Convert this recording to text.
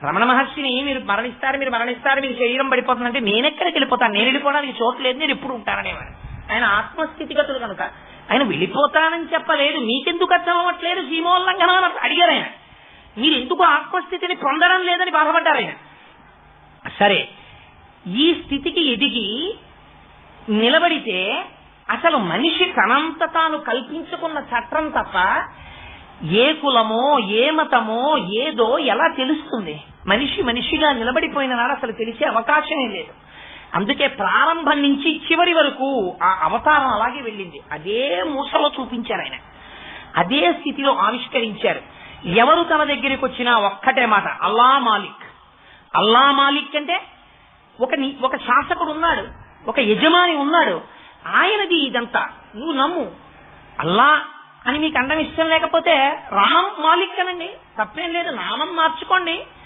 రమణ మహర్షిని మీరు మరణిస్తారు మీ శరీరం పడిపోతుందంటే నేనెక్కడికి వెళ్ళిపోతాను, నేను వెళ్ళిపోవడానికి చోటు లేదు, నేను ఎప్పుడు ఉంటాననేవాడు. ఆయన ఆత్మస్థితిగతులు కనుక ఆయన వెళ్ళిపోతానని చెప్పలేదు. మీకెందుకు అర్థం అవ్వట్లేదు సీమోల్లంఘన అని అడిగారు ఆయన. మీరు ఎందుకు ఆత్మస్థితిని పొందడం లేదని బాధపడ్డారు ఆయన. సరే, ఈ స్థితికి ఎదిగి నిలబడితే అసలు మనిషి తనంత తాను కల్పించుకున్న చట్టం తప్ప ఏ కులమో ఏ మతమో ఏదో ఎలా తెలుస్తుంది? మనిషిగా నిలబడిపోయిన నాడు అసలు తెలిసే అవకాశమే లేదు. అందుకే ప్రారంభం నుంచి చివరి వరకు ఆ అవతారం అలాగే వెళ్ళింది. అదే మూసలో చూపించారు ఆయన, అదే స్థితిలో ఆవిష్కరించారు. ఎవరు తన దగ్గరికి వచ్చినా ఒక్కటే మాట, అల్లా మాలిక్. అల్లా మాలిక్ అంటే ఒక శాసకుడు ఉన్నాడు, ఒక యజమాని ఉన్నాడు, ఆయనది ఇదంతా. నువ్వు నమ్ము. అల్లా అని మీకు అండం ఇష్టం లేకపోతే రామ్ మాలిక్ అనండి, తప్పేం లేదు, నామం మార్చుకోండి.